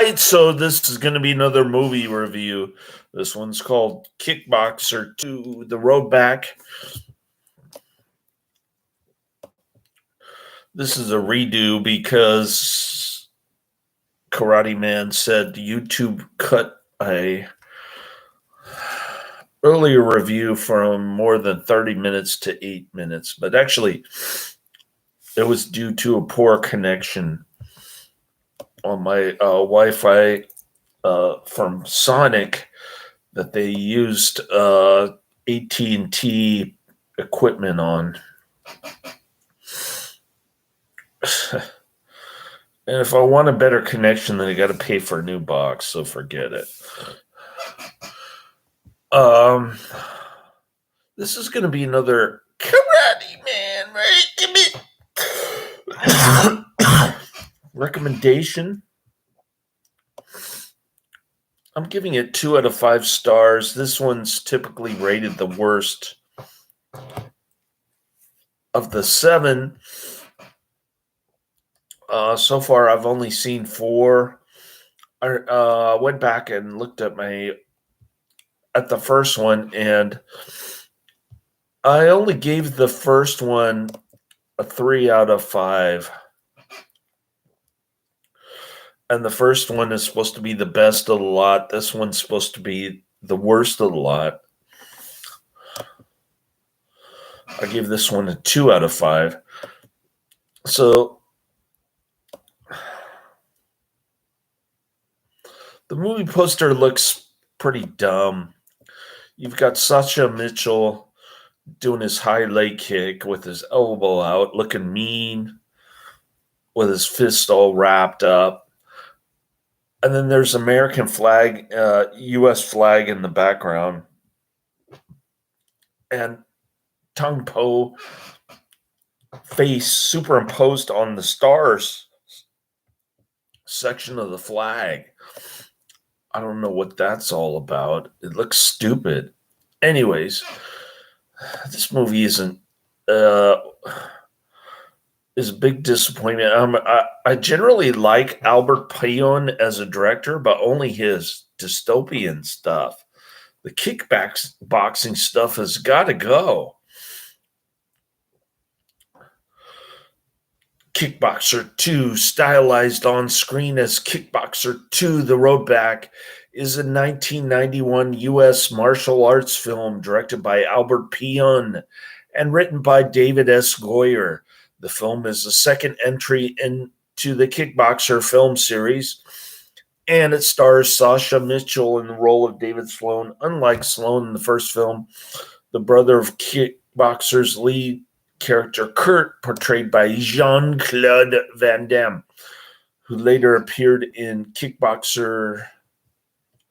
right, so this is going to be another movie review. This one's called Kickboxer 2, The Road Back. This is a redo because Karate Man said YouTube cut a earlier review from more than 30 minutes to 8 minutes, but actually it was due to a poor connection on my Wi-Fi from Sonic that they used AT&T equipment on. And if I want a better connection, then I got to pay for a new box, so forget it. This is going to be another Karate Man recommendation. I'm giving it 2 out of 5 stars. This one's typically rated the worst of the 7. So far, I've only seen 4. I went back and looked at the first one, and I only gave the first one a 3 out of 5. And the first one is supposed to be the best of the lot. This one's supposed to be the worst of the lot. I give this one a 2 out of 5. So the movie poster looks pretty dumb. You've got Sasha Michel doing his high leg kick with his elbow out, looking mean, with his fist all wrapped up. And then there's American flag, U.S. flag in the background. And Tung Po face superimposed on the stars section of the flag. I don't know what that's all about. It looks stupid. Anyways, this movie is a big disappointment. I generally like Albert Pyun as a director, but only his dystopian stuff. The kickboxing stuff has got to go. Kickboxer 2, stylized on screen as Kickboxer 2, The Road Back, is a 1991 U.S. martial arts film directed by Albert Pyun and written by David S. Goyer. The film is the second entry into the Kickboxer film series, and it stars Sasha Mitchell in the role of David Sloan. Unlike Sloan in the first film, the brother of Kickboxer's lead character Kurt, portrayed by Jean-Claude Van Damme, who later appeared in Kickboxer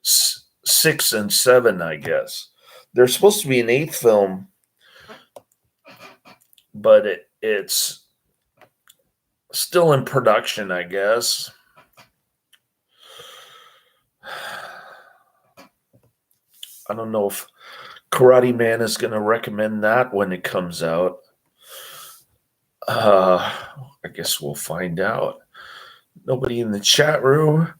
6 and 7, I guess. There's supposed to be an 8th film, but it's still in production, I guess. I don't know if Karate Man is going to recommend that when it comes out. I guess we'll find out. Nobody in the chat room.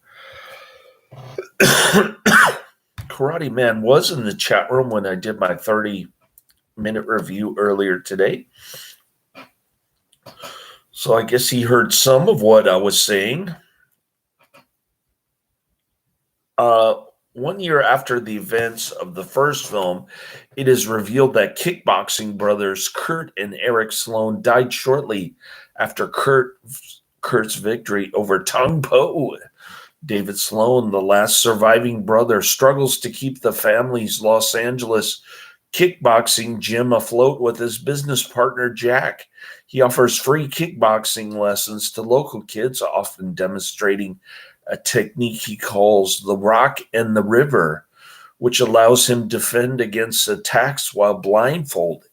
Karate Man was in the chat room when I did my 30-minute review earlier today. So I guess he heard some of what I was saying. 1 year after the events of the first film, it is revealed that kickboxing brothers Kurt and Eric Sloan died shortly after Kurt's victory over Tung Po. David Sloan, the last surviving brother, struggles to keep the family's Los Angeles kickboxing gym afloat with his business partner, Jack. He offers free kickboxing lessons to local kids, often demonstrating a technique he calls the rock and the river, which allows him to defend against attacks while blindfolded.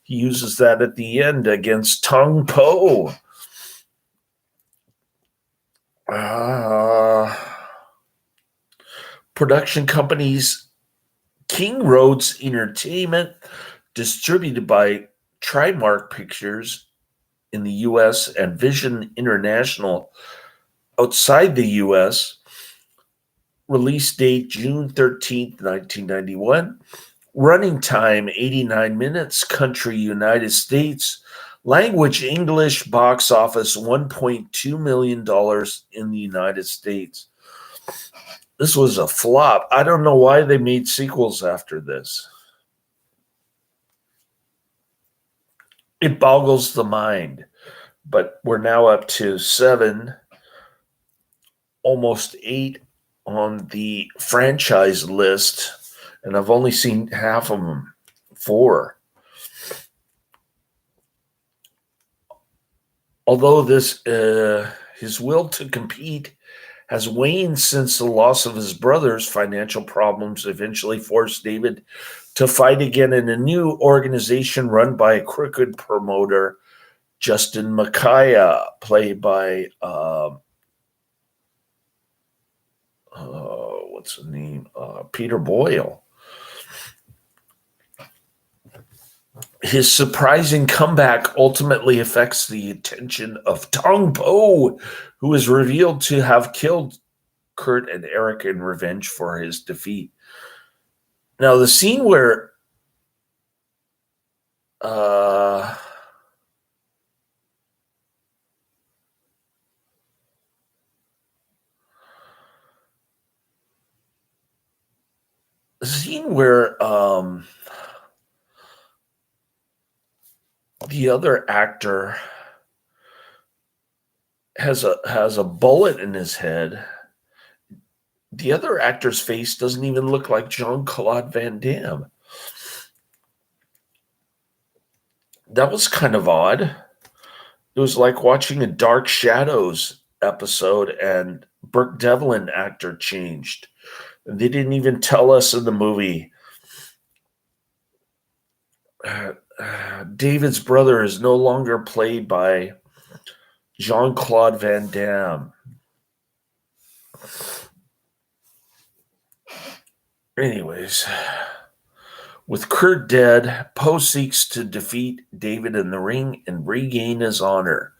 He uses that at the end against Tung Po. Production companies King Roads Entertainment, distributed by Trimark Pictures in the U.S. and Vision International outside the U.S., Release date June 13th, 1991. Running time 89 minutes. Country United States. Language English. Box office $1.2 million in the United States. This was a flop. I don't know why they made sequels after this. It boggles the mind. But we're now up to 7, almost 8 on the franchise list, and I've only seen half of them. 4. Although his will to compete has waned since the loss of his brothers, financial problems eventually forced David to fight again in a new organization run by a crooked promoter, Justin Makaya, played by what's his name? Peter Boyle. His surprising comeback ultimately affects the attention of Tong Po, who is revealed to have killed Kurt and Eric in revenge for his defeat. Now, the scene where the other actor has a bullet in his head. The other actor's face doesn't even look like Jean-Claude Van Damme. That was kind of odd. It was like watching a Dark Shadows episode and Burke Devlin actor changed. They didn't even tell us in the movie. David's brother is no longer played by Jean-Claude Van Damme. Anyways, with Kurt dead, Poe seeks to defeat David in the ring and regain his honor.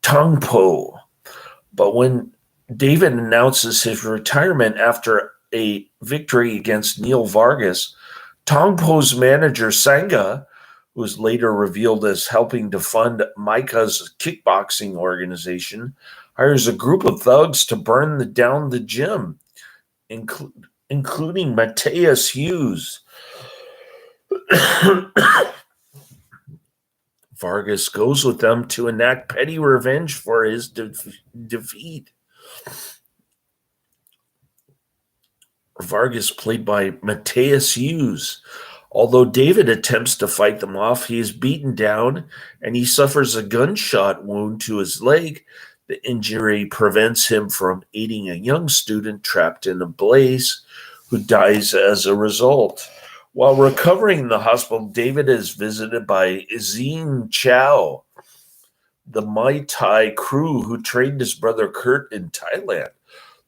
Tong Po. But when David announces his retirement after a victory against Neil Vargas, Tong Po's manager, Sangha, who was later revealed as helping to fund Micah's kickboxing organization, hires a group of thugs to burn down the gym, including Matthias Hues. Vargas goes with them to enact petty revenge for his defeat. Vargas, played by Matthias Hues. Although David attempts to fight them off, he is beaten down and he suffers a gunshot wound to his leg. The injury prevents him from aiding a young student trapped in a blaze who dies as a result. While recovering in the hospital, David is visited by Zine Chow, the Muay Thai crew who trained his brother Kurt in Thailand.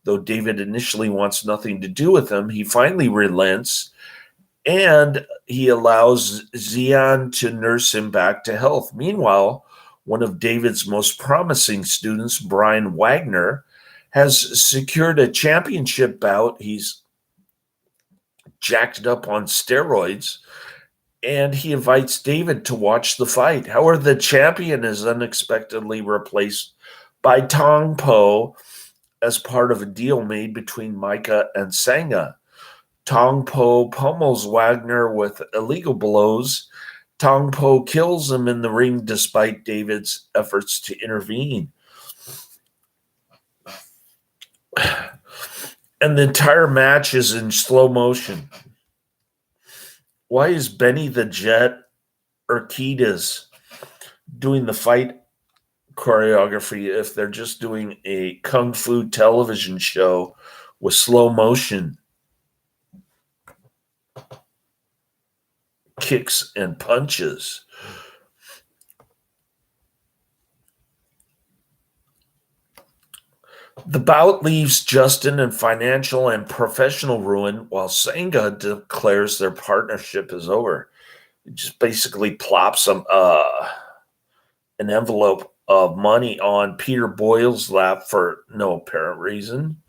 Though David initially wants nothing to do with him, he finally relents and he allows Xian to nurse him back to health. Meanwhile, one of David's most promising students, Brian Wagner, has secured a championship bout. He's jacked up on steroids, and he invites David to watch the fight. However, the champion is unexpectedly replaced by Tong Po as part of a deal made between Micah and Sangha. Tong Po pummels Wagner with illegal blows. Tong Po kills him in the ring despite David's efforts to intervene. And the entire match is in slow motion. Why is Benny the Jet Urquidez doing the fight choreography if they're just doing a kung fu television show with slow motion kicks and punches? The bout leaves Justin in financial and professional ruin while Sangha declares their partnership is over. It just basically plops an envelope of money on Peter Boyle's lap for no apparent reason.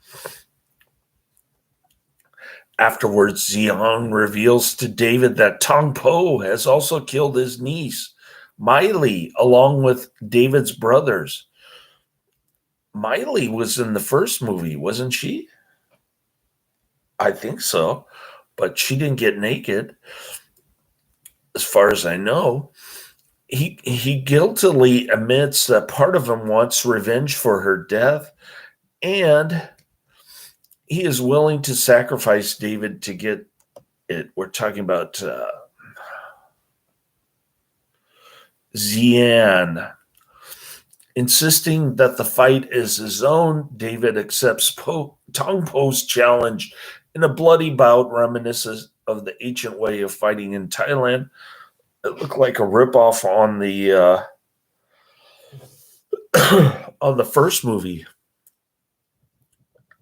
Afterwards, Xiang reveals to David that Tong Po has also killed his niece, Miley, along with David's brothers. Miley was in the first movie, wasn't she? I think so, but she didn't get naked, as far as I know. He guiltily admits that part of him wants revenge for her death, and he is willing to sacrifice David to get it. We're talking about Xian. Insisting that the fight is his own, David accepts Tong Po's challenge in a bloody bout reminiscent of the ancient way of fighting in Thailand. It looked like a ripoff on the on the first movie.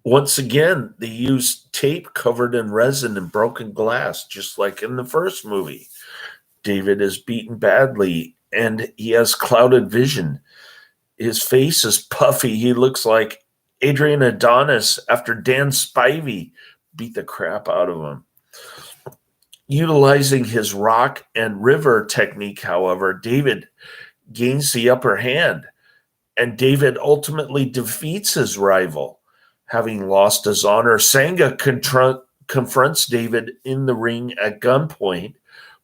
Once again, they used tape covered in resin and broken glass, just like in the first movie. David is beaten badly and he has clouded vision. His face is puffy. He looks like Adrian Adonis after Dan Spivey beat the crap out of him. Utilizing his rock and river technique, however, David gains the upper hand, and David ultimately defeats his rival. Having lost his honor, Sanga confronts David in the ring at gunpoint,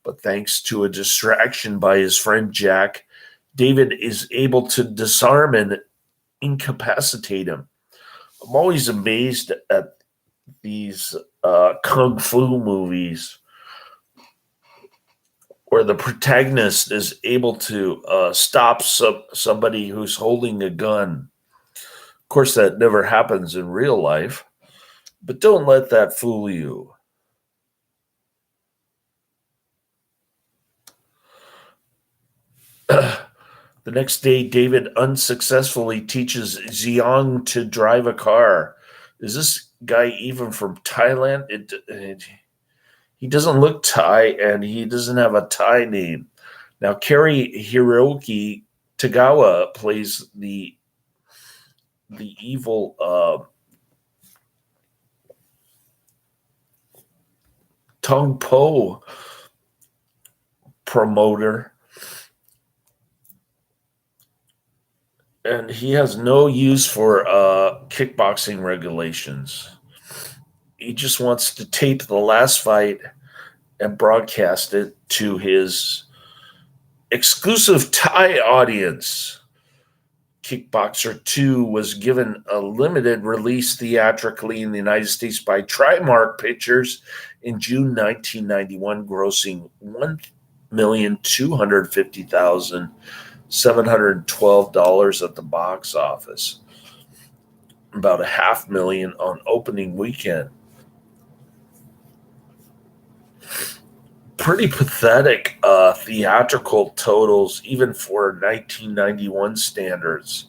but thanks to a distraction by his friend Jack, David is able to disarm and incapacitate him. I'm always amazed at these kung fu movies where the protagonist is able to stop somebody who's holding a gun. Of course, that never happens in real life, but don't let that fool you. The next day, David unsuccessfully teaches Xiang to drive a car. Is this guy even from Thailand? He doesn't look Thai, and he doesn't have a Thai name. Now, Cary-Hiroyuki Tagawa plays the evil Tong Po promoter, and he has no use for kickboxing regulations. He just wants to tape the last fight and broadcast it to his exclusive Thai audience. Kickboxer 2 was given a limited release theatrically in the United States by Trimark Pictures in June 1991, grossing $1,250,712 at the box office, about $500,000 on opening weekend. Pretty pathetic theatrical totals, even for 1991 standards.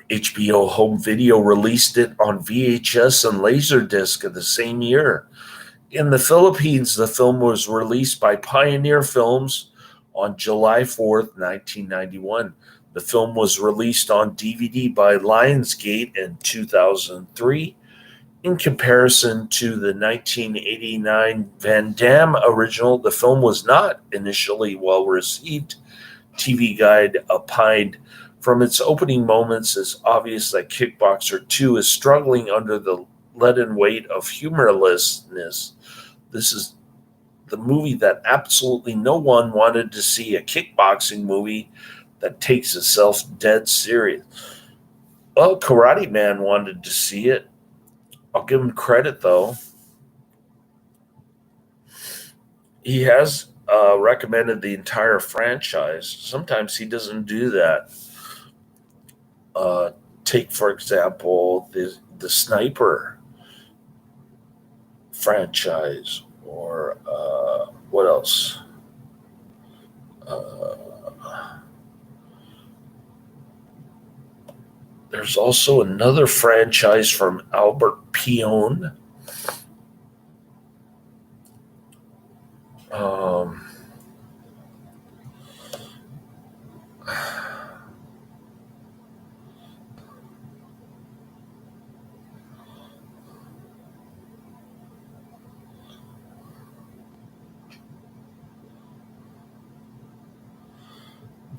HBO Home Video released it on VHS and Laserdisc of the same year. In the Philippines, the film was released by Pioneer Films on July 4th, 1991. The film was released on DVD by Lionsgate in 2003. In comparison to the 1989 Van Damme original, the film was not initially well received. TV Guide opined, from its opening moments, it's obvious that Kickboxer 2 is struggling under the leaden weight of humorlessness. This is the movie that absolutely no one wanted to see, a kickboxing movie that takes itself dead serious. Well, Karate Man wanted to see it. I'll give him credit, though. He has recommended the entire franchise. Sometimes he doesn't do that. Take, for example, the Sniper franchise, or what else? Uh, there's also another franchise from Albert Pyun. Um,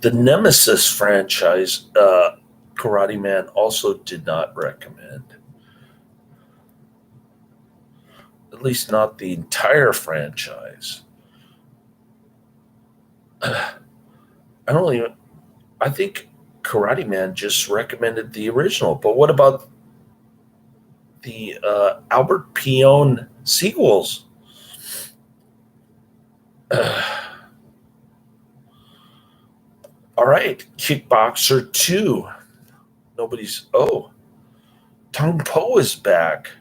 The Nemesis franchise, Karate Man also did not recommend. At least not the entire franchise. I don't even. I think Karate Man just recommended the original. But what about the Albert Pyun sequels? All right, Kickboxer 2. Nobody's. Oh, Tong Po is back.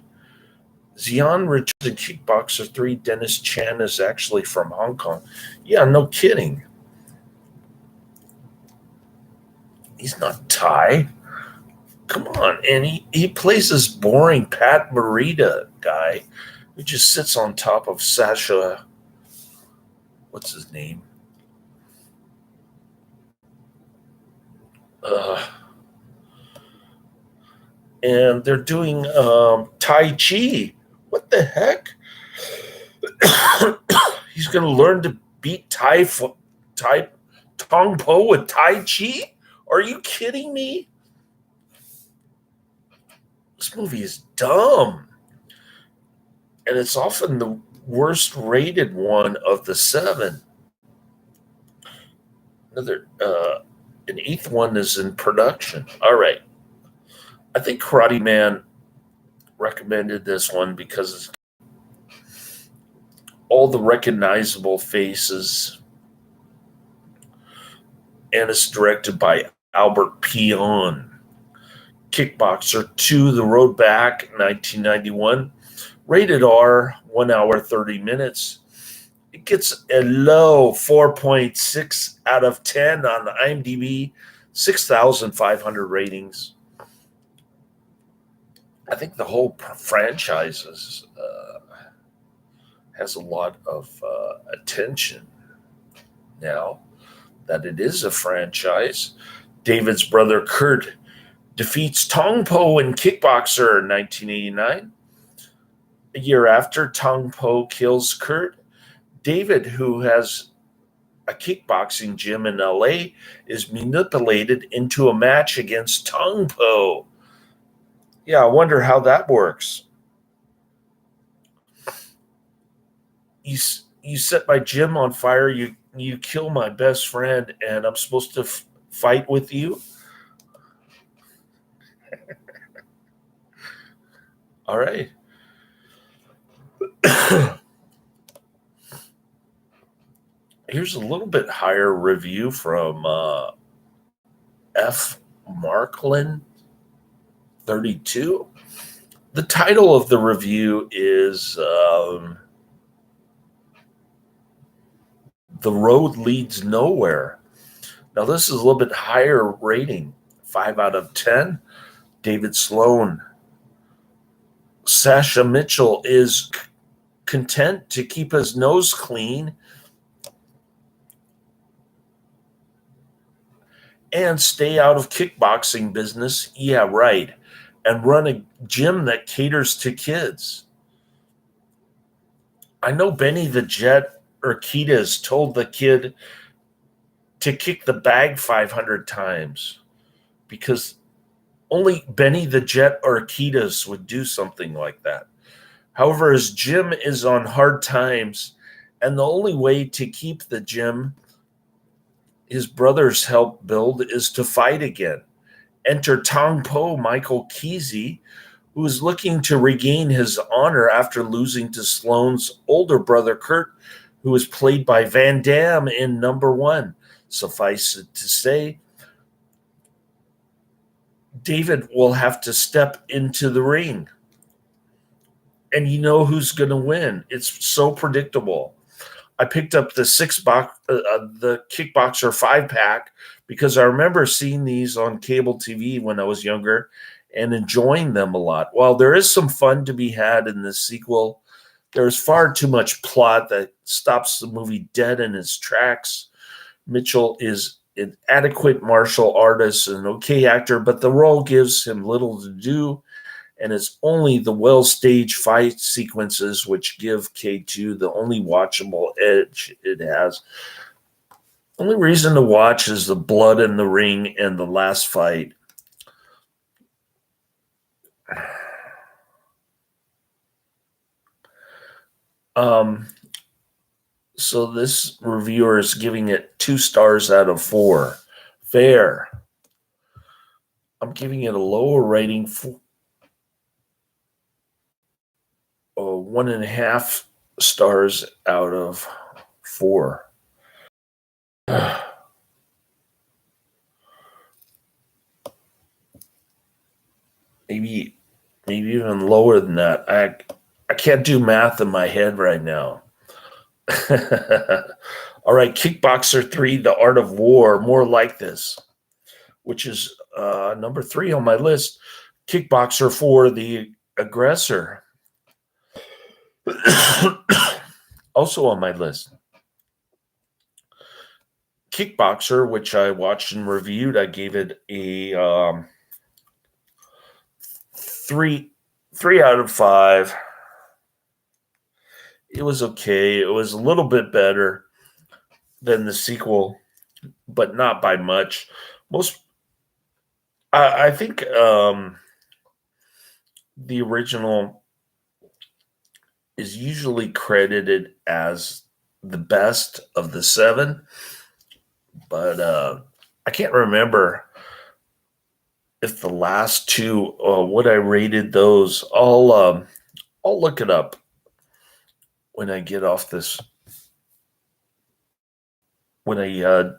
Xian Richards in Kickboxer 3. Dennis Chan is actually from Hong Kong. Yeah, no kidding. He's not Thai. Come on. And he plays this boring Pat Morita guy who just sits on top of Sasha. What's his name? And they're doing Tai Chi. What the heck? He's going to learn to beat Tong Po with Tai Chi? Are you kidding me? This movie is dumb. And it's often the worst rated one of the 7. An 8th one is in production. All right. I think Karate Man recommended this one because it's all the recognizable faces, and it's directed by Albert Pyun. Kickboxer 2, The Road Back, 1991. Rated R, 1 hour, 30 minutes. It gets a low 4.6 out of 10 on IMDb, 6,500 ratings. I think the whole franchise has a lot of attention now that it is a franchise. David's brother Kurt defeats Tong Po in Kickboxer in 1989. A year after Tong Po kills Kurt, David, who has a kickboxing gym in LA, is manipulated into a match against Tong Po. Yeah, I wonder how that works. You set my gym on fire, you kill my best friend, and I'm supposed to fight with you? All right. Here's a little bit higher review from F. Marklin 32. The title of the review is The Road Leads Nowhere. Now, this is a little bit higher rating, 5 out of 10. David Sloan. Sasha Mitchell is content to keep his nose clean and stay out of kickboxing business. Yeah, right. And run a gym that caters to kids. I know Benny the Jet Urquidez told the kid to kick the bag 500 times because only Benny the Jet Urquidez would do something like that. However, his gym is on hard times, and the only way to keep the gym his brothers helped build is to fight again. Enter Tong Po Michael Qissi, who is looking to regain his honor after losing to Sloan's older brother Kurt, who was played by Van Damme in Number One. Suffice it to say, David will have to step into the ring. And you know who's going to win. It's so predictable. I picked up the the Kickboxer 5-pack because I remember seeing these on cable TV when I was younger and enjoying them a lot. While there is some fun to be had in this sequel, there's far too much plot that stops the movie dead in its tracks. Michel is an adequate martial artist and an okay actor, but the role gives him little to do, and it's only the well-staged fight sequences which give K2 the only watchable edge it has. Only reason to watch is the blood in the ring and the last fight. So this reviewer is giving it 2 stars out of 4. Fair. I'm giving it a lower rating for 1.5 stars out of 4. Maybe even lower than that. I can't do math in my head right now. All right, Kickboxer 3, The Art of War, more like this, which is number 3 on my list. Kickboxer 4, The Aggressor, also on my list. Kickboxer, which I watched and reviewed, I gave it a 3 out of 5. It was okay. It was a little bit better than the sequel, but not by much. I think the original is usually credited as the best of the 7, but I can't remember if the last 2, what I rated those. I'll look it up when I get off this. I'll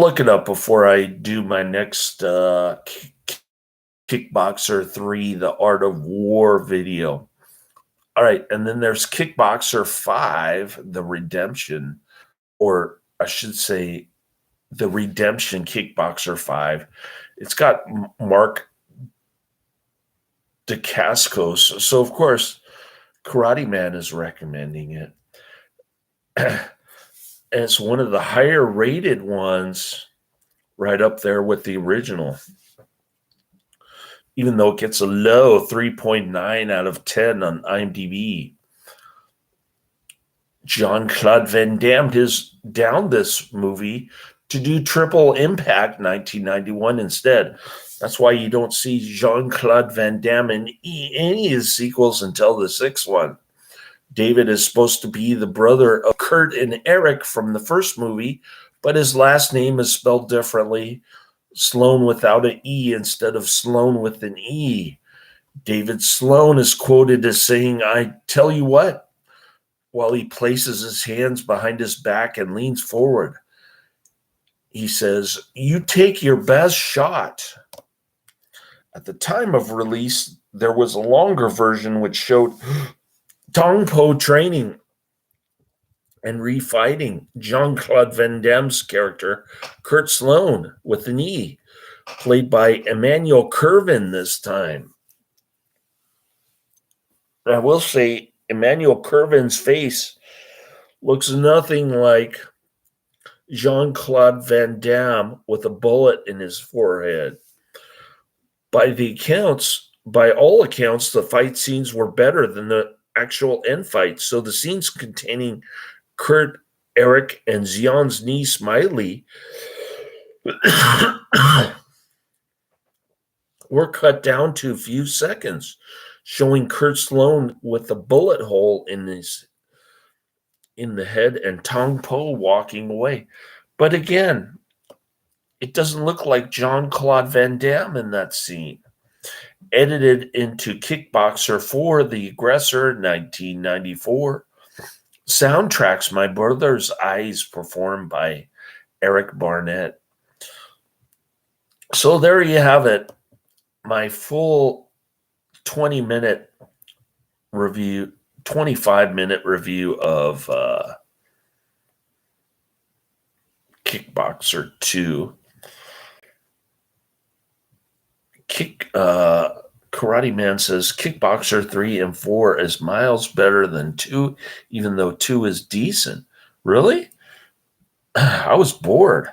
look it up before I do my next Kickboxer 3, The Art of War video. All right, and then there's Kickboxer 5, The Redemption, or I should say The Redemption Kickboxer 5. It's got Mark Dacascos. So, of course, Karate Man is recommending it. And it's one of the higher rated ones, right up there with the original. Even though it gets a low 3.9 out of 10 on IMDb. Jean-Claude Van Damme is down this movie to do Triple Impact 1991 instead. That's why you don't see Jean-Claude Van Damme in any of his sequels until the 6th one. David is supposed to be the brother of Kurt and Eric from the first movie, but his last name is spelled differently. Sloan without an E instead of Sloan with an E. David Sloan is quoted as saying, "I tell you what," while he places his hands behind his back and leans forward. He says, "You take your best shot." At the time of release, there was a longer version which showed Tong Po training and refighting Jean-Claude Van Damme's character, Kurt Sloan, with an E, played by Emmanuel Curvin this time. I will say, Emmanuel Curvin's face looks nothing like Jean-Claude Van Damme with a bullet in his forehead. By all accounts, the fight scenes were better than the actual end fights. So the scenes containing Kurt, Eric, and Xian's niece, Miley, were cut down to a few seconds, showing Kurt Sloan with a bullet hole in the head and Tong Po walking away. But again, it doesn't look like Jean-Claude Van Damme in that scene. Edited into Kickboxer 4, The Aggressor, 1994. Soundtracks, My Brother's Eyes, performed by Eric Barnett. So there you have it. My full 20-minute review, 25-minute review of Kickboxer 2. Karate Man says Kickboxer 3 and 4 is miles better than 2, even though 2 is decent. Really? I was bored.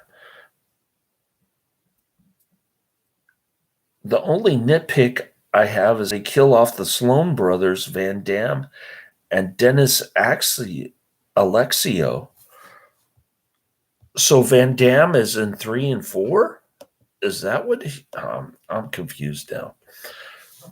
The only nitpick I have is they kill off the Sloan brothers, Van Damme and Dennis Alexio. So Van Damme is in 3 and 4? Is that what I'm confused now.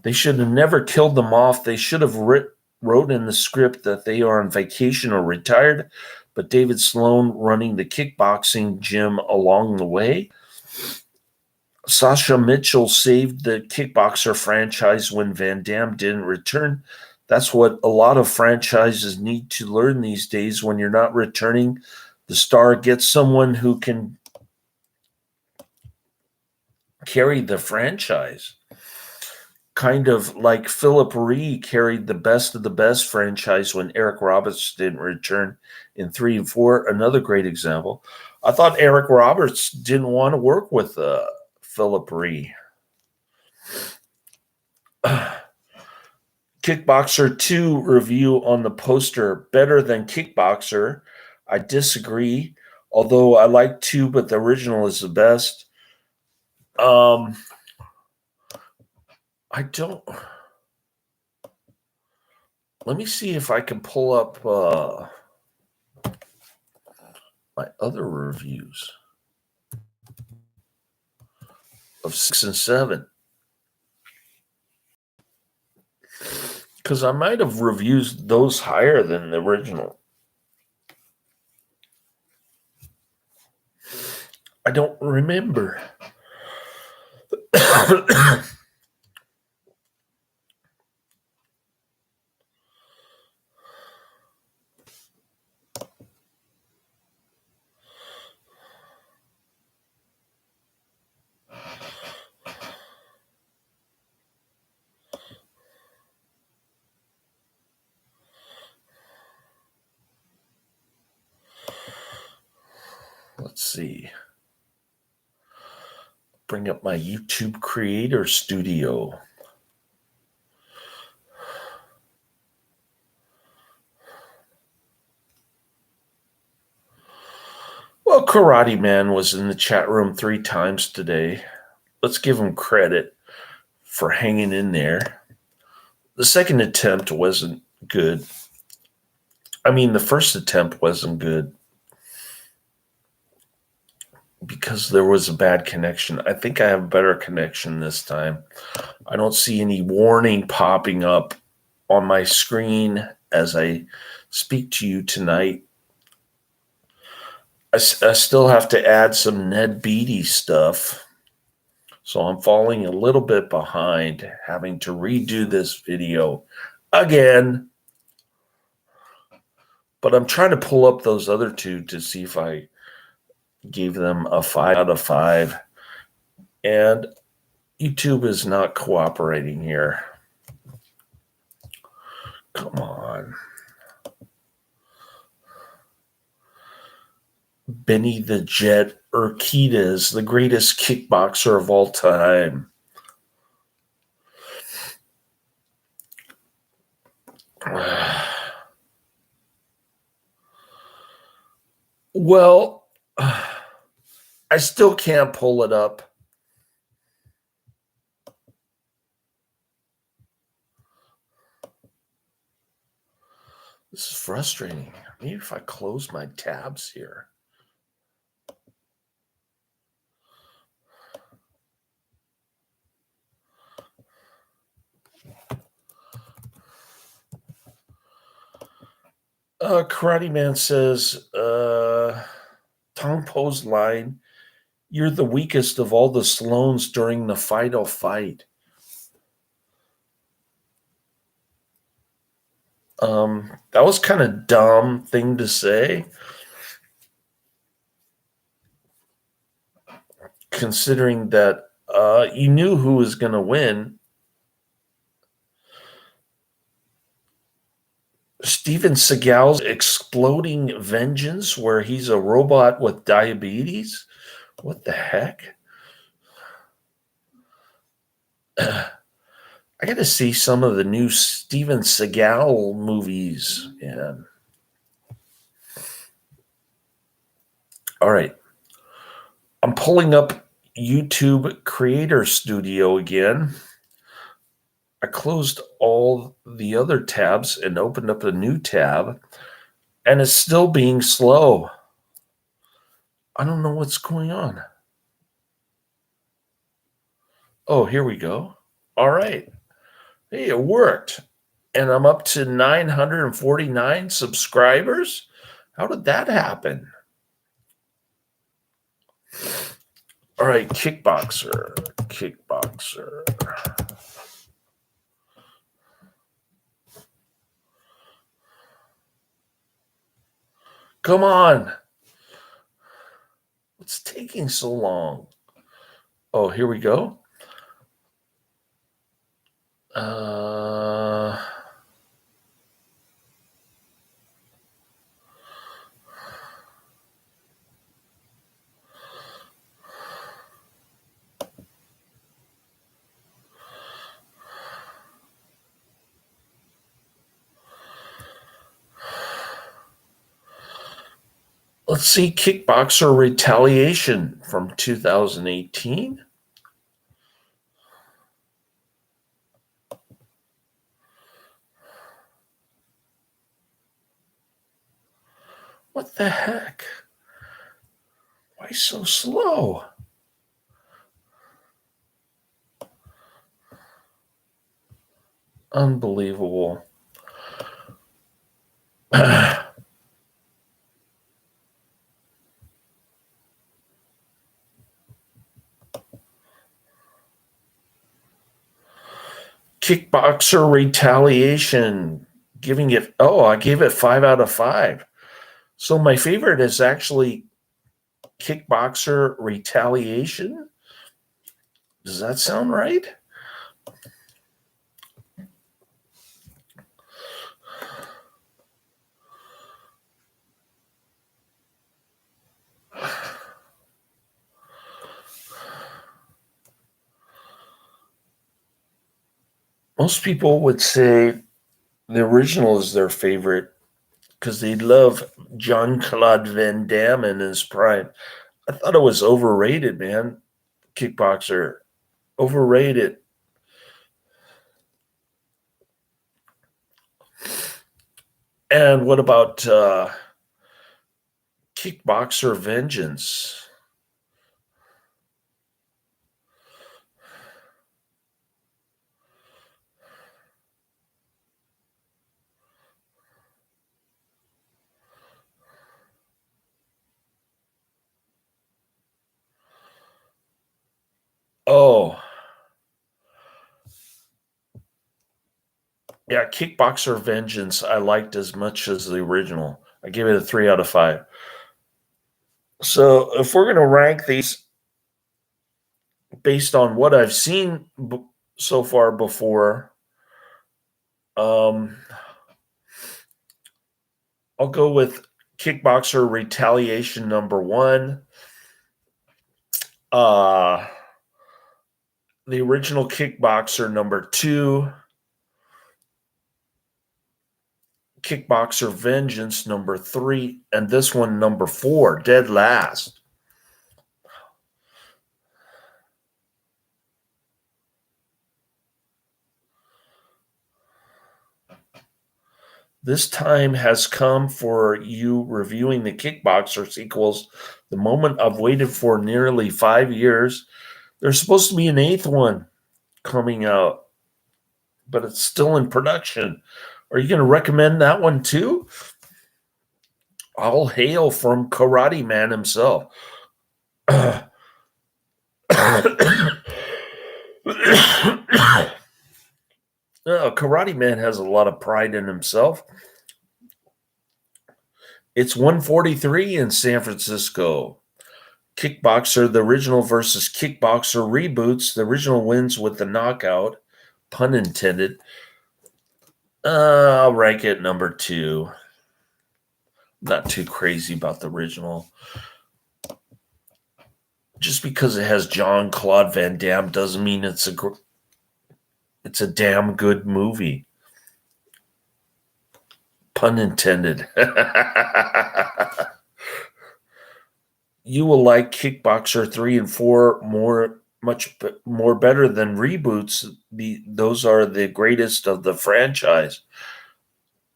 They should have never killed them off. They should have wrote in the script that they are on vacation or retired, but David Sloan running the kickboxing gym along the way. Sasha Mitchell saved the Kickboxer franchise when Van Damme didn't return. That's what a lot of franchises need to learn these days. When you're not returning, the star gets someone who can carry the franchise. Kind of like Philip Ree carried the Best of the Best franchise when Eric Roberts didn't return in 3 and 4. Another great example. I thought Eric Roberts didn't want to work with Philip Ree. Kickboxer 2 review on the poster. Better than Kickboxer. I disagree. Although I like 2, but the original is the best. I don't. Let me see if I can pull up my other reviews of 6 and 7. Because I might have reviewed those higher than the original. I don't remember. Let's see. Bring up my YouTube Creator Studio. Well, Karate Man was in the chat room 3 times today. Let's give him credit for hanging in there. The second attempt wasn't good. I mean, the first attempt wasn't good because there was a bad connection. I think I have a better connection this time. I don't see any warning popping up on my screen as I speak to you tonight. I still have to add some Ned Beatty stuff. So I'm falling a little bit behind, having to redo this video again. But I'm trying to pull up those other 2 to see if I gave them a 5 out of 5. And YouTube is not cooperating here. Come on. Benny the Jet Urquidez, the greatest kickboxer of all time. Well, I still can't pull it up. This is frustrating. Maybe if I close my tabs here. Karate Man says, Tong Po's line, you're the weakest of all the Sloans during the final fight. That was kind of dumb thing to say, considering that you knew who was going to win. Steven Seagal's exploding vengeance, where he's a robot with diabetes. What the heck? I got to see some of the new Steven Seagal movies. Yeah. All right. I'm pulling up YouTube Creator Studio again. I closed all the other tabs and opened up a new tab, and it's still being slow. I don't know what's going on. Oh, here we go. All right. Hey, it worked. And I'm up to 949 subscribers. How did that happen? All right, Kickboxer. Kickboxer. Come on. What's taking so long? Oh, here we go. Let's see, Kickboxer Retaliation from 2018. What the heck? Why so slow? Unbelievable. Kickboxer Retaliation. Giving it, I gave it 5 out of 5. So my favorite is actually Kickboxer Retaliation. Does that sound right? Most people would say the original is their favorite because they love Jean-Claude Van Damme in his prime. I thought it was overrated, man. Kickboxer. Overrated. And what about Kickboxer Vengeance? Oh, yeah, Kickboxer Vengeance I liked as much as the original. I gave it a 3 out of 5. So if we're going to rank these based on what I've seen so far before, I'll go with Kickboxer Retaliation number 1. The original Kickboxer number 2. Kickboxer Vengeance number 3, and this one number 4, dead last. This time has come for you reviewing the Kickboxer sequels, the moment I've waited for nearly 5 years. There's supposed to be an 8th one coming out, but it's still in production. Are you going to recommend that one too? All hail from Karate Man himself. Karate Man has a lot of pride in himself. It's 143 in San Francisco. Kickboxer, the original versus Kickboxer reboots. The original wins with the knockout, pun intended. I'll rank it number 2. Not too crazy about the original. Just because it has Jean-Claude Van Damme doesn't mean it's a damn good movie. Pun intended. You will like Kickboxer 3 and 4 much more better than reboots. Those are the greatest of the franchise.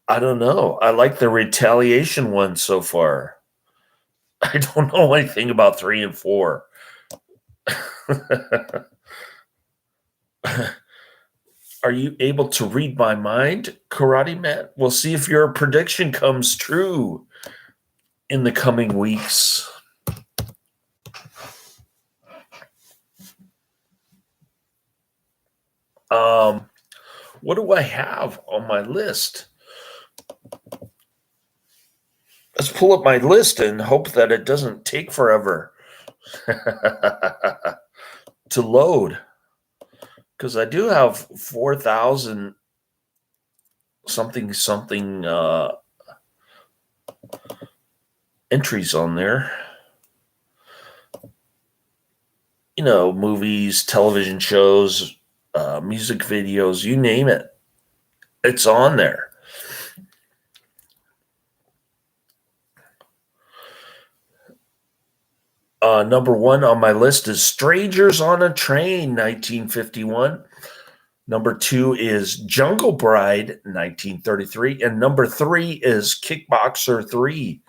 I don't know. I like the Retaliation one so far. I don't know anything about 3 and 4. Are you able to read my mind, Karate Man? We'll see if your prediction comes true in the coming weeks. What do I have on my list? Let's pull up my list and hope that it doesn't take forever to load. Because I do have 4,000 something entries on there. You know, movies, television shows, music videos, you name it. It's on there. Number 1 on my list is Strangers on a Train, 1951. Number 2 is Jungle Bride, 1933. And number 3 is Kickboxer 3,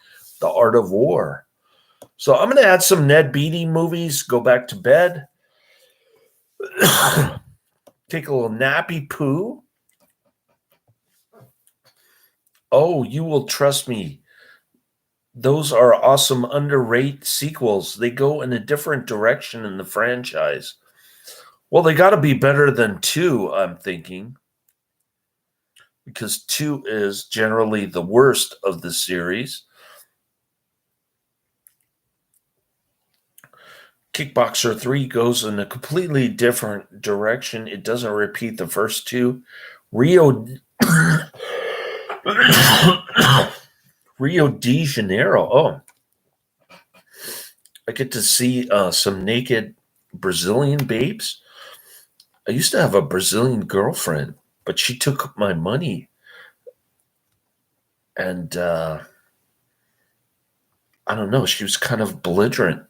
The Art of War. So I'm going to add some Ned Beatty movies, go back to bed, take a little nappy poo. Oh, You Will Trust Me. Those are awesome, underrated sequels. They go in a different direction in the franchise. Well, they got to be better than 2, I'm thinking, because 2 is generally the worst of the series. Kickboxer 3 goes in a completely different direction. It doesn't repeat the first 2. Rio de Janeiro. Oh, I get to see some naked Brazilian babes. I used to have a Brazilian girlfriend, but she took my money. And I don't know, she was kind of belligerent.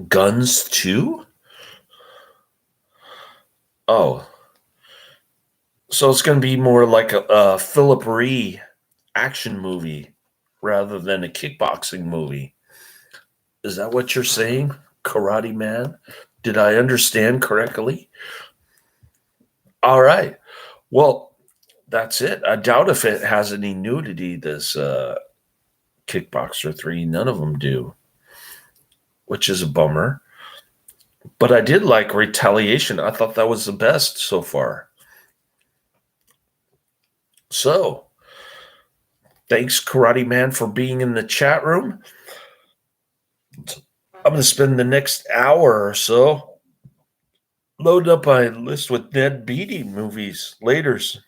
Guns 2? Oh. So it's going to be more like a Philip Ree action movie rather than a kickboxing movie. Is that what you're saying, Karate Man? Did I understand correctly? All right. Well, that's it. I doubt if it has any nudity, this Kickboxer 3. None of them do, which is a bummer. But I did like Retaliation. I thought that was the best so far. So, thanks, Karate Man, for being in the chat room. I'm going to spend the next hour or so loading up my list with Ned Beatty movies. Laters.